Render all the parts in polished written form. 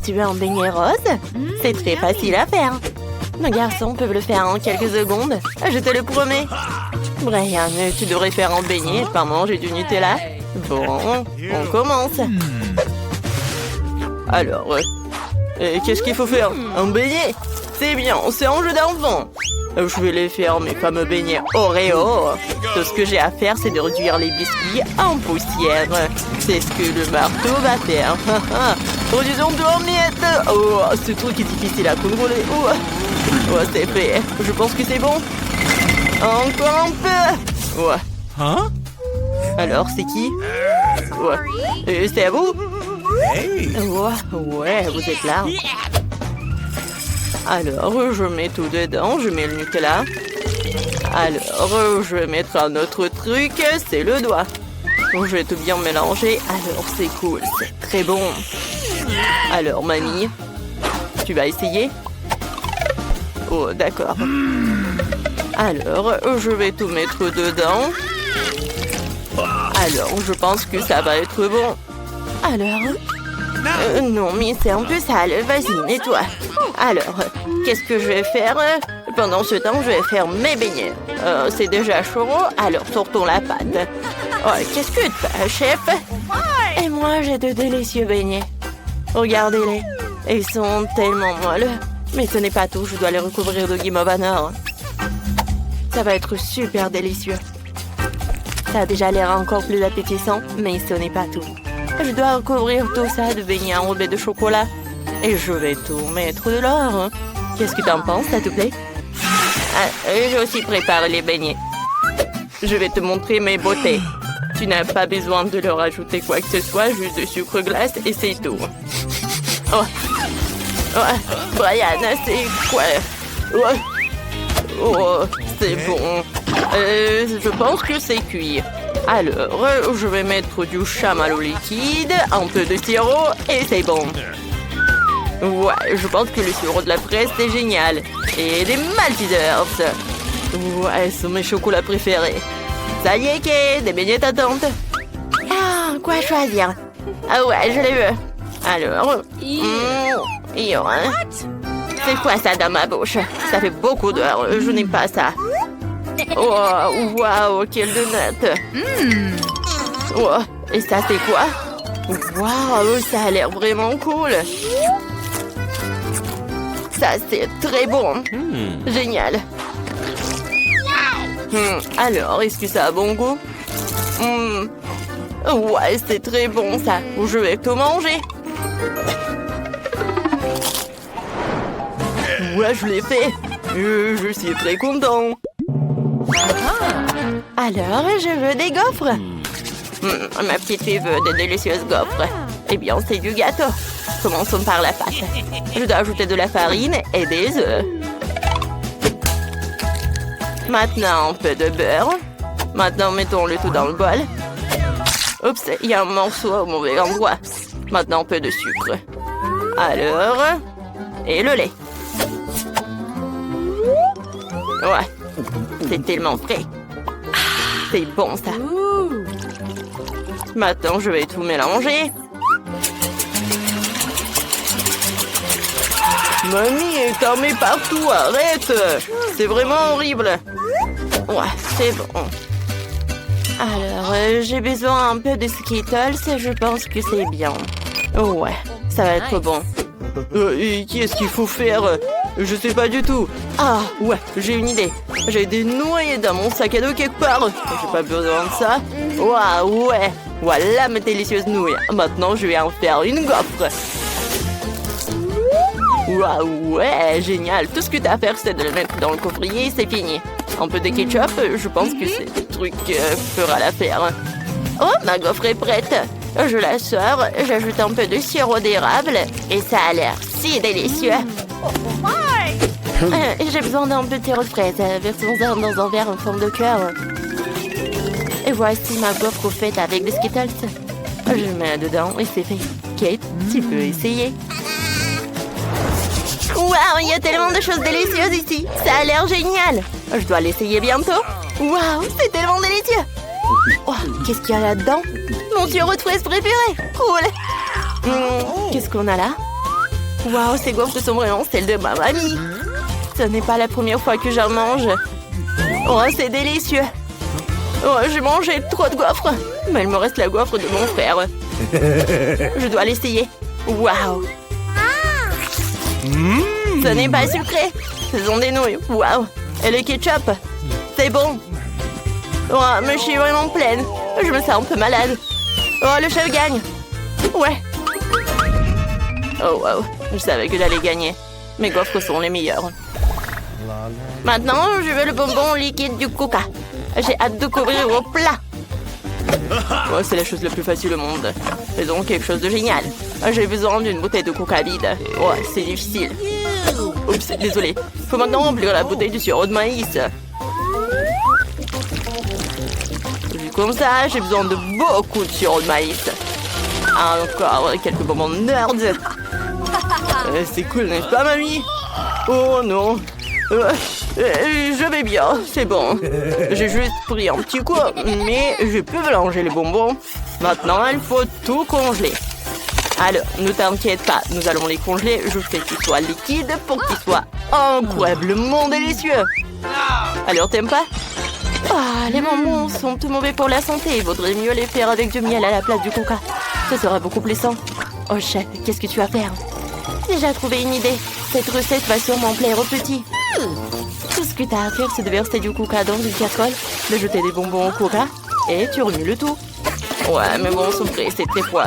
Tu veux un beignet rose? C'est très facile à faire. Nos garçons peuvent le faire en quelques secondes. Je te le promets. Brian, tu devrais faire un beignet et pas manger du Nutella. Bon, on commence. Alors, qu'est-ce qu'il faut faire? Un beignet? C'est bien, c'est un jeu d'enfant. Je vais les faire mes fameux beignets Oreo. Tout ce que j'ai à faire, c'est de réduire les biscuits en poussière. C'est ce que le marteau va faire. Produisons tout en miettes. Oh, ce truc est difficile à contrôler. Oh, c'est fait. Je pense que c'est bon. Encore un peu. Ouais. Hein? Alors, c'est qui? Ouais. C'est à vous? Ouais, vous êtes là. Alors, je mets tout dedans. Je mets le Nutella. Alors, je vais mettre un autre truc. C'est le doigt. Je vais tout bien mélanger. Alors, c'est cool. C'est très bon. Alors, mamie, tu vas essayer? Oh, d'accord. Alors, je vais tout mettre dedans. Alors, je pense que ça va être bon. Alors? Non, mais c'est un peu sale. Vas-y, nettoie. Alors, qu'est-ce que je vais faire? Pendant ce temps, je vais faire mes beignets. C'est déjà chaud, alors sortons la pâte. Oh, qu'est-ce que tu as, chef? Et moi, j'ai de délicieux beignets. Regardez-les. Ils sont tellement molles. Mais ce n'est pas tout, je dois les recouvrir de guimauve à nord. Ça va être super délicieux. Ça a déjà l'air encore plus appétissant, mais ce n'est pas tout. Je dois recouvrir tout ça de beignets enrobés de chocolat. Et je vais tout mettre de l'or. Qu'est-ce que t'en penses, ça te plaît? J'ai aussi préparé les beignets. Je vais te montrer mes beautés. Tu n'as pas besoin de leur ajouter quoi que ce soit, juste de sucre glace et c'est tout. Oh, Brian, c'est quoi? Oh, c'est bon. Je pense que c'est cuit. Alors, je vais mettre du chamallow liquide, un peu de sirop et c'est bon. Ouais, je pense que le sirop de la fraise, c'est génial. Et des Maltesers. Ouais, ce sont mes chocolats préférés. Ça y est, Kate, des beignets t'attendent. Ah, quoi choisir? Ah ouais, je les veux. Alors, c'est quoi ça dans ma bouche? Ça fait beaucoup d'heures, je n'aime pas ça. Oh, waouh, quelle donut. Oh, et ça, c'est quoi? Waouh, ça a l'air vraiment cool. Ça, c'est très bon. Génial. Alors, est-ce que ça a bon goût? Ouais, c'est très bon, ça. Je vais tout manger. Ouais, je l'ai fait. Je suis très content. Alors, je veux des gaufres. Ma petite fille veut de délicieuses gaufres. Eh bien, c'est du gâteau. Commençons par la pâte. Je dois ajouter de la farine et des œufs. Maintenant, un peu de beurre. Maintenant, mettons le tout dans le bol. Oups, il y a un morceau au mauvais endroit. Maintenant, un peu de sucre. Alors, et le lait. Ouais, c'est tellement frais. C'est bon, ça. Maintenant, je vais tout mélanger. Mamie, t'en mets partout, arrête! C'est vraiment horrible. Ouais, c'est bon. Alors, j'ai besoin un peu de Skittles et je pense que c'est bien. Ouais, ça va être bon. Et qu'est-ce qu'il faut faire? Je sais pas du tout. Ah, ouais, j'ai une idée. J'ai des noyés dans mon sac à dos quelque part. J'ai pas besoin de ça. Waouh, ouais. Voilà mes délicieuses nouilles. Maintenant, je vais en faire une gaufre. Waouh, ouais, génial. Tout ce que t'as à faire, c'est de le mettre dans le coffrier, c'est fini. Un peu de ketchup, je pense que c'est le truc fera l'affaire. Oh, ma gaufre est prête. Je la sors, j'ajoute un peu de sirop d'érable et ça a l'air si délicieux. J'ai besoin d'un peu de sirop de fraise. Versons-en dans un verre en forme de cœur. Et voici ma gaufre faite avec des Skittles. Je mets dedans et c'est fait. Kate, tu peux essayer. Waouh, il y a tellement de choses délicieuses ici. Ça a l'air génial. Je dois l'essayer bientôt. Waouh, c'est tellement délicieux. Oh, qu'est-ce qu'il y a là-dedans? Mon sirop de fraise préféré. Cool. Qu'est-ce qu'on a là? Waouh, ces gaufres sont vraiment celles de ma mamie. Ce n'est pas la première fois que j'en mange. Oh, c'est délicieux. Oh, j'ai mangé trop de gaufres. Mais il me reste la gaufre de mon frère. Je dois l'essayer. Waouh. Ce n'est pas sucré. Ce sont des nouilles. Waouh. Et le ketchup. C'est bon. Oh, mais je suis vraiment pleine. Je me sens un peu malade. Oh, le chef gagne. Ouais. Oh, wow. Je savais que j'allais gagner. Mes gaufres sont les meilleures. Maintenant, je veux le bonbon liquide du Coca. J'ai hâte de couvrir au plat. Oh, c'est la chose la plus facile au monde. Faisons quelque chose de génial. J'ai besoin d'une bouteille de Coca vide. Oh, c'est difficile. Oups, désolé. Faut maintenant remplir la bouteille du sirop de maïs. Vu comme ça, j'ai besoin de beaucoup de sirop de maïs. Encore quelques bonbons nerds. C'est cool, n'est-ce pas, mamie? Oh non. Je vais bien, c'est bon. J'ai juste pris un petit coup, mais je peux mélanger les bonbons. Maintenant, il faut tout congeler. Alors, ne t'inquiète pas, nous allons les congeler jusqu'à ce qu'ils soient liquides pour qu'ils soient incroyablement délicieux. Alors, t'aimes pas? Ah, les bonbons sont tout mauvais pour la santé. Il vaudrait mieux les faire avec du miel à la place du coca. Ce sera beaucoup plus sain. Oh, chef, qu'est-ce que tu vas faire? J'ai déjà trouvé une idée. Cette recette va sûrement plaire aux petits. Tout ce que t'as à faire, c'est de verser du coca dans une casserole, de jeter des bonbons au coca, et tu remues le tout. Ouais, mais bon, son prêt, c'est très froid.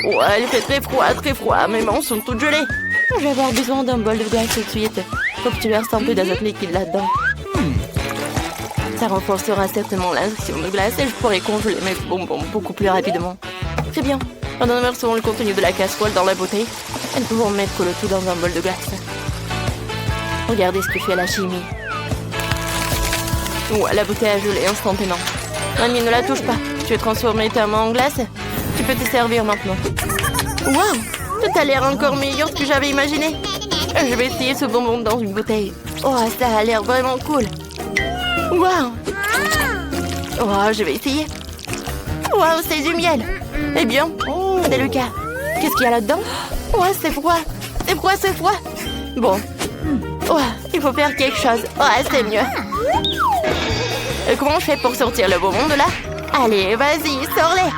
Ouais, il fait très froid. Mes mains sont toutes gelées. Je vais avoir besoin d'un bol de glace tout de suite. Faut que tu verses un peu d'azote liquide là-dedans. Ça renforcera certainement l'action de glace et je pourrai congeler mes bonbons beaucoup plus rapidement. Très bien. Maintenant, versons le contenu de la casserole dans la bouteille. Et nous pouvons mettre le tout dans un bol de glace. Regardez ce que fait la chimie. Ouais, la bouteille a gelé instantanément. Mamie, ne la touche pas. Tu veux transformer ta main en glace? Tu peux te servir maintenant. Waouh! Tout a l'air encore meilleur que j'avais imaginé. Je vais essayer ce bonbon dans une bouteille. Oh, ça a l'air vraiment cool. Waouh! Oh, je vais essayer. Waouh, c'est du miel. Eh bien, c'est le cas. Qu'est-ce qu'il y a là-dedans? Ouais, c'est froid. C'est froid. Bon. Ouais, il faut faire quelque chose. Ouais, c'est mieux. Comment je fais pour sortir le bonbon de là? Allez, vas-y, sors-les.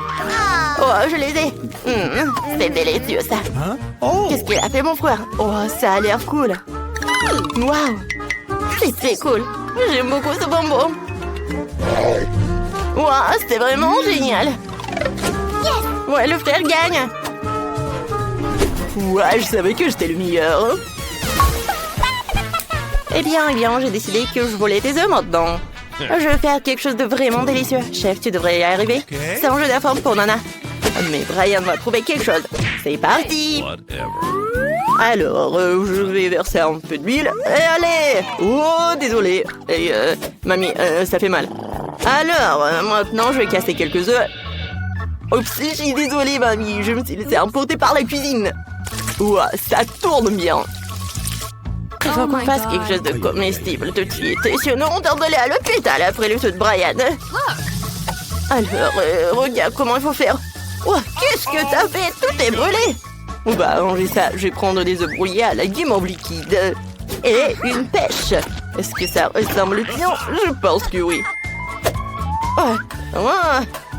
Oh, je les ai. C'est délicieux, ça. Qu'est-ce qu'il a fait, mon frère? Oh, ça a l'air cool. Waouh. C'est très cool. J'aime beaucoup ce bonbon. Waouh, c'était vraiment génial. Ouais, le frère gagne. Ouais, je savais que j'étais le meilleur. Eh bien, j'ai décidé que je volais tes œufs maintenant. Je vais faire quelque chose de vraiment délicieux. Chef, tu devrais y arriver. C'est un jeu d'informe pour Nana. Mais Brian va trouver quelque chose. C'est parti. Alors, je vais verser un peu d'huile. Et allez. Oh, désolé. Et, mamie, ça fait mal. Alors, maintenant, je vais casser quelques œufs. Oups, je suis désolée, mamie. Je me suis laissée emporter par la cuisine. Ouah, ça tourne bien. Il faut qu'on fasse quelque chose de comestible tout de suite. Sinon, on doit aller à l'hôpital après le saut de Brian. Alors, regarde comment il faut faire. Oh, qu'est-ce que t'as fait? Tout est brûlé. Oh bah, ranger ça. Je vais prendre des œufs brouillés à la guimauve liquide. Et une pêche. Est-ce que ça ressemble bien? Je pense que oui. Oh,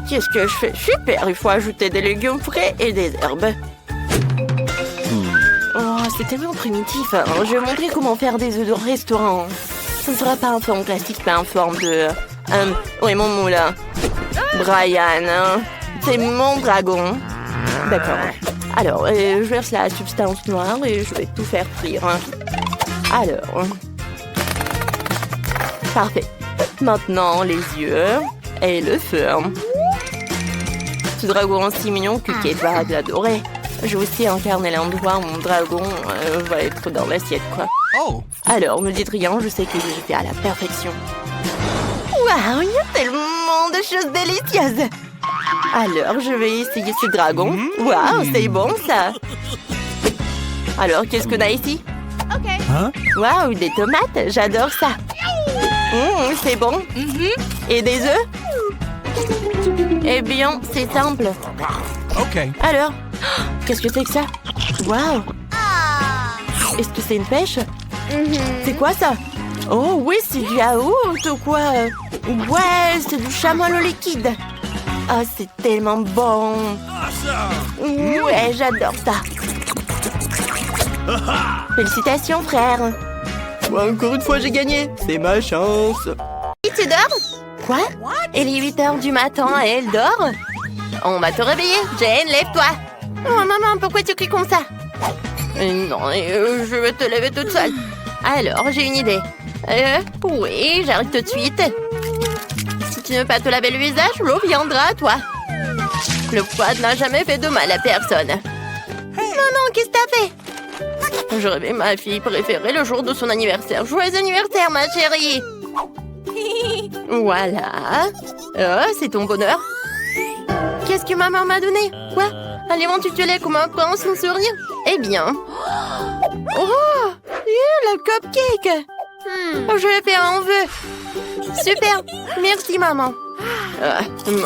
qu'est-ce que je fais? Super, il faut ajouter des légumes frais et des herbes. Oh, c'est tellement primitif. Je vais montrer comment faire des œufs de restaurant. Ce ne sera pas en forme classique, mais en forme de... oui, mon moulin. Brian, c'est mon dragon. D'accord. Alors, je verse la substance noire et je vais tout faire frire. Alors... Parfait. Maintenant, les yeux et le feu. Ce dragon si mignon que Kate va l'adorer. Je vais aussi incarner l'endroit où mon dragon va être dans l'assiette, quoi. Alors, ne dites rien, je sais que je fais à la perfection. Waouh, il y a tellement de choses délicieuses. Alors, je vais essayer ce dragon. Waouh, c'est bon, ça. Alors, qu'est-ce qu'on a ici? Waouh, des tomates, j'adore ça. C'est bon. Et des œufs? Eh bien, c'est simple. Alors, qu'est-ce que c'est que ça? Waouh! Est-ce que c'est une pêche? C'est quoi ça? Oh oui, c'est du yaourt ou quoi? Ouais, c'est du chamois au liquide. Oh, c'est tellement bon. Ouais, j'adore ça. Félicitations, frère. Encore une fois, j'ai gagné. C'est ma chance. Et tu dors? Quoi? Il est 8 h du matin et elle dort? On va te réveiller. Jane, lève-toi. Oh, maman, pourquoi tu cries comme ça? Non, je vais te lever toute seule. Alors, j'ai une idée. Oui, j'arrive tout de suite. Si tu ne veux pas te laver le visage, l'eau viendra à toi. Le poids n'a jamais fait de mal à personne. Maman, qu'est-ce que t'as fait? Je rêvais ma fille préférée le jour de son anniversaire. Joyeux anniversaire, ma chérie! Voilà. Oh, c'est ton bonheur. Qu'est-ce que maman m'a donné? Quoi? Alimente-tu-les comme un prince sans sourire? Eh bien... Oh! Le cupcake! Je vais faire un vœu. Super! Merci, maman.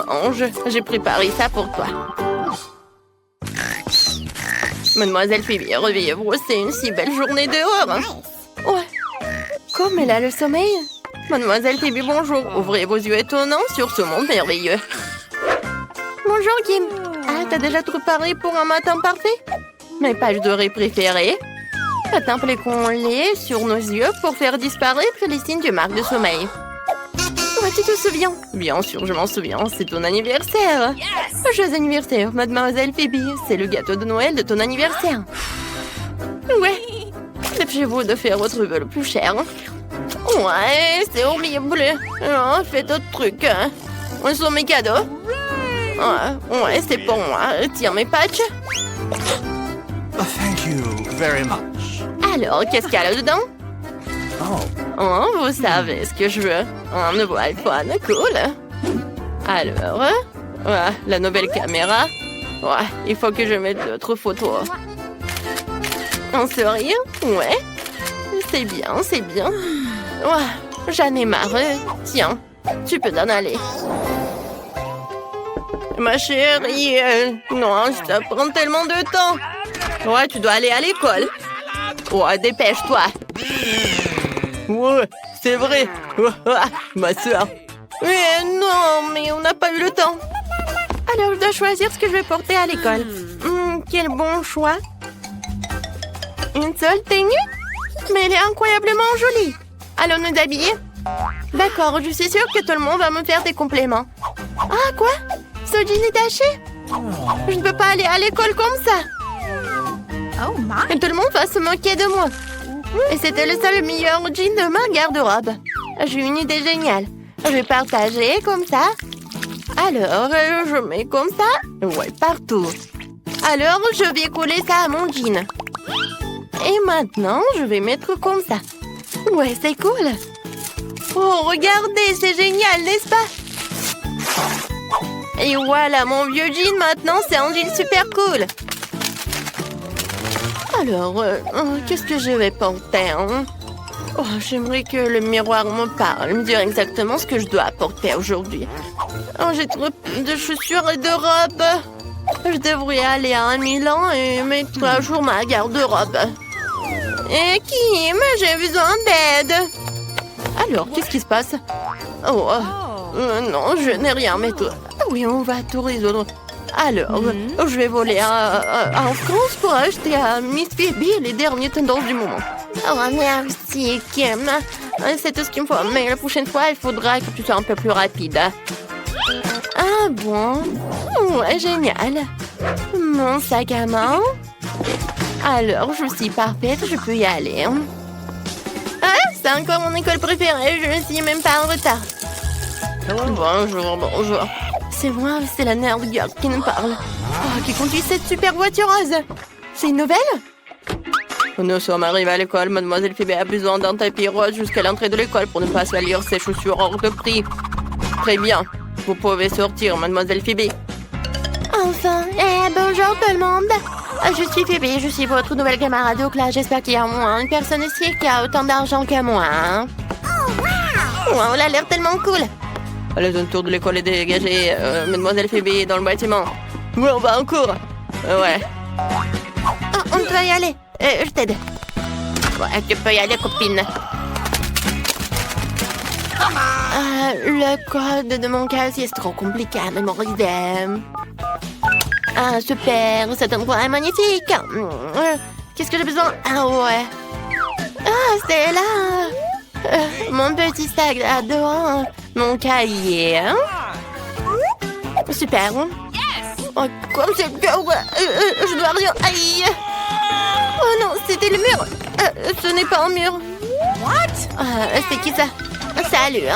Mange. J'ai préparé ça pour toi. Mademoiselle Phoebe, réveillez-vous. C'est une si belle journée dehors. Ouais. Comme elle a le sommeil. Mademoiselle Phoebe, bonjour. Ouvrez vos yeux étonnants sur ce monde merveilleux. Bonjour, Kim. Ah, t'as déjà tout préparé pour un matin parfait? Mes pages dorées préférées. Appliquons-les sur nos yeux pour faire disparaître les signes du marque de sommeil. Ouais, tu te souviens? Bien sûr, je m'en souviens. C'est ton anniversaire. Joyeux anniversaire, Mademoiselle Phoebe. C'est le gâteau de Noël de ton anniversaire. Ouais. Dépêchez-vous de faire votre vœu le plus cher. Ouais, c'est horrible. Oh, fais d'autres trucs. Où sont mes cadeaux? Ouais, c'est pour moi. Tiens mes patchs. Thank you very much. Alors, qu'est-ce qu'il y a là-dedans? Oh, vous savez ce que je veux. Un nouveau iPhone, cool. Alors, la nouvelle caméra. Ouais, il faut que je mette d'autres photos. Un sourire? Ouais. C'est bien, c'est bien. Ouais, j'en ai marre. Tiens, tu peux t'en aller. Ma chérie, non, ça prend tellement de temps. Ouais, tu dois aller à l'école. Ouais, dépêche-toi. Ouais, c'est vrai. Ma soeur. Mais non, mais on n'a pas eu le temps. Alors, je dois choisir ce que je vais porter à l'école. Quel bon choix. Une seule tenue? Mais elle est incroyablement jolie. Allons nous habiller? D'accord, je suis sûre que tout le monde va me faire des compliments. Ah, quoi? Ce jean est taché? Je ne peux pas aller à l'école comme ça. Oh my. Et tout le monde va se moquer de moi. Et c'était le seul meilleur jean de ma garde-robe. J'ai une idée géniale. Je vais partager comme ça. Alors, je mets comme ça. Ouais, partout. Alors, je vais coller ça à mon jean. Et maintenant, je vais mettre comme ça. Ouais, c'est cool. Oh, regardez, c'est génial, n'est-ce pas? Et voilà, mon vieux jean, maintenant, c'est un jean super cool. Alors, qu'est-ce que je vais porter, hein? Oh, j'aimerais que le miroir me parle, me dire exactement ce que je dois porter aujourd'hui. Oh, j'ai trop de chaussures et de robes. Je devrais aller à Milan et mettre à jour ma garde-robe. Et Kim, j'ai besoin d'aide. Alors, qu'est-ce qui se passe? Oh, non, je n'ai rien, mais toi. Oui, on va tout résoudre. Alors, je vais voler en France pour acheter à Miss Phoebe les dernières tendances du moment. Oh, merci, Kim. C'est tout ce qu'il me faut. Mais la prochaine fois, il faudra que tu sois un peu plus rapide. Ah bon? Ouais, génial. Mon sac à main. Alors, je suis parfaite, je peux y aller. Ah, c'est encore mon école préférée, je ne suis même pas en retard. Bonjour, bonjour. C'est moi, c'est la nerd girl qui nous parle. Oh, qui conduit cette super voiture rose. C'est une nouvelle? Nous sommes arrivés à l'école. Mademoiselle Phoebe a besoin d'un tapis rose jusqu'à l'entrée de l'école pour ne pas salir ses chaussures hors de prix. Très bien. Vous pouvez sortir, Mademoiselle Phoebe. Enfin, bonjour tout le monde. Je suis Phoebe, je suis votre nouvelle camarade de classe. J'espère qu'il y a au moins une personne ici qui a autant d'argent que moi. Hein? Oh, wow, elle a l'air tellement cool. La zone tour de l'école est dégagée. Mademoiselle Phoebe est dans le bâtiment. Oui, on va en cours. Ouais. Oh, on doit y aller. Je t'aide. Ouais, tu peux y aller, copine. Le code de mon casier, c'est trop compliqué à mémoriser. Ah, super, cet endroit est magnifique. Qu'est-ce que j'ai besoin? Ah ouais. Ah, c'est là. Mon petit sac à dos. Mon cahier. Super. Oh, comme c'est dur. Je dois rien. Aïe. Oh non, c'était le mur. Ce n'est pas un mur. What? C'est qui ça? Salut.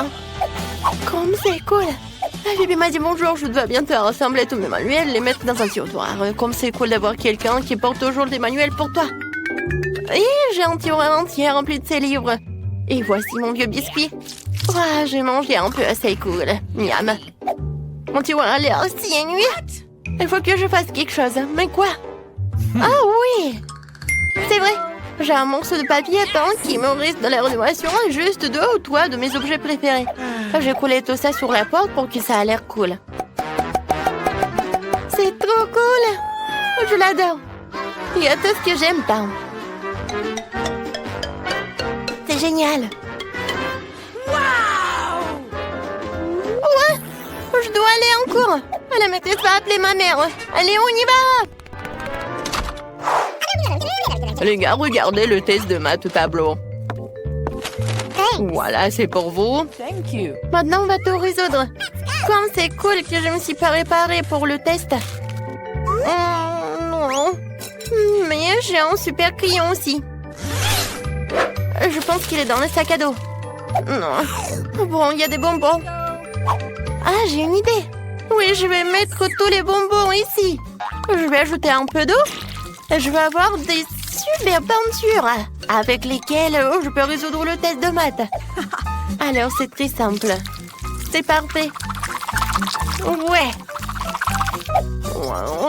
Comme c'est cool. Bibi m'a dit bonjour, je dois bientôt rassembler tous mes manuels et les mettre dans un tiroir. Comme c'est cool d'avoir quelqu'un qui porte toujours des manuels pour toi. Et j'ai un tiroir entier rempli de ces livres. Et voici mon vieux biscuit. Oh, j'ai mangé un peu, c'est cool. Miam. Mon tiroir a l'air si ennuyé. Il faut que je fasse quelque chose. Mais quoi? Ah oui! C'est vrai. J'ai un morceau de papier peint qui me reste dans la rénovation juste 2 ou 3 de mes objets préférés. J'ai collé tout ça sur la porte pour que ça a l'air cool. C'est trop cool! Je l'adore. Il y a tout ce que j'aime peindre. C'est génial. Ouais! Je dois aller en cours. La maîtresse va appeler ma mère. Allez, on y va! Les gars, regardez le test de maths au tableau. Voilà, c'est pour vous. Maintenant, on va tout résoudre. Comme c'est cool que je me suis pas préparée pour le test. Non. Mais j'ai un super crayon aussi. Je pense qu'il est dans le sac à dos. Non. Bon, il y a des bonbons. Ah, j'ai une idée. Oui, je vais mettre tous les bonbons ici. Je vais ajouter un peu d'eau. Je vais avoir des super peintures avec lesquelles je peux résoudre le test de maths. Alors, c'est très simple. C'est parfait. Ouais.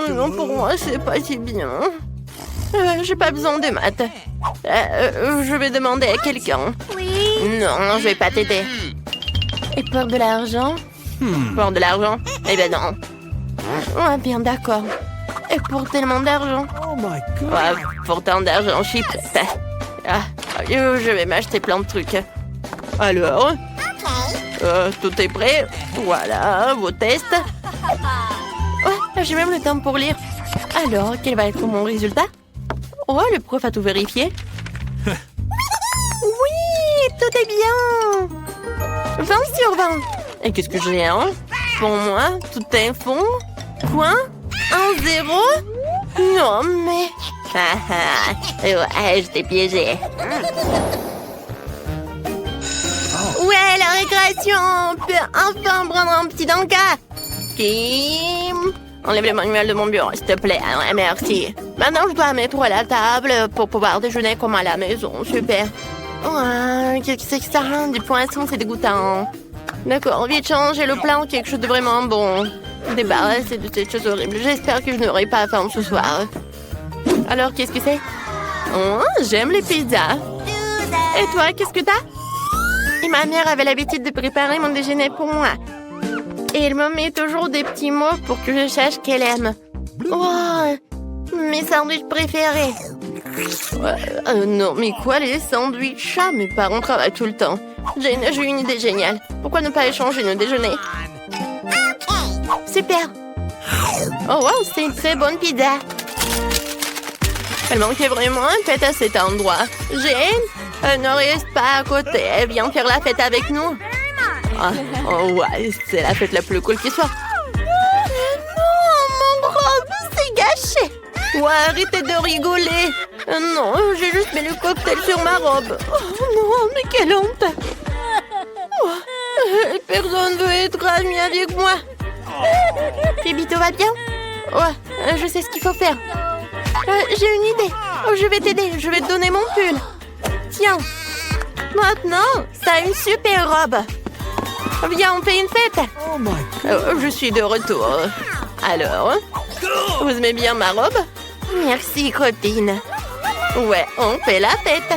Non, pour moi, c'est pas si bien. J'ai pas besoin de maths. Je vais demander à quelqu'un. Non, je vais pas t'aider. Et pour de l'argent? Pour de l'argent? Eh ben non. Ouais, bien d'accord. Et pour tellement d'argent? Ouais, pour tant d'argent, je suis prête. Je vais m'acheter plein de trucs. Alors? Tout est prêt? Voilà, vos tests. Ouais, j'ai même le temps pour lire. Alors, quel va être mon résultat? Oh, le prof a tout vérifié. Oui, tout est bien. 20 sur 20. Et qu'est-ce que j'ai, hein? Pour moi, tout est fond. Quoi? 1-0? Non, mais... ouais, je t'ai piégé. Ouais, la récréation! On peut enfin prendre un petit encas. Kim, enlève le manuel de mon bureau, s'il te plaît. Ouais, merci. Maintenant, je dois mettre à la table pour pouvoir déjeuner comme à la maison. Super. Ouais, qu'est-ce que c'est que ça? Du poisson, c'est dégoûtant. D'accord, vite changer le plat en quelque chose de vraiment bon. Débarrasser de cette chose horrible. J'espère que je n'aurai pas faim ce soir. Alors, qu'est-ce que c'est? Oh, j'aime les pizzas. Et toi, qu'est-ce que t'as? Et ma mère avait l'habitude de préparer mon déjeuner pour moi. Et elle me met toujours des petits mots pour que je sache qu'elle aime. Oh, mes sandwichs préférés. Non, mais quoi, les sandwichs? Mes parents travaillent tout le temps. J'ai une idée géniale. Pourquoi ne pas échanger nos déjeuners? Super. Oh wow, c'est une très bonne pizza. Elle manquait vraiment un pet à cet endroit. Jane, ne reste pas à côté. Viens faire la fête avec nous. Oh ouais, c'est la fête la plus cool qui soit. Non, mon robe, c'est gâché. Ouais, arrêtez de rigoler. Non, j'ai juste mis le cocktail sur ma robe. Oh non, mais quelle honte. Oh, personne veut être ami avec moi. Phoebe, tout va bien? Ouais, je sais ce qu'il faut faire. J'ai une idée. Je vais t'aider, je vais te donner mon pull. Tiens. Maintenant, t'as une super robe. Viens, on fait une fête. Je suis de retour. Alors, vous aimez bien ma robe? Merci, copine. Ouais, on fait la fête.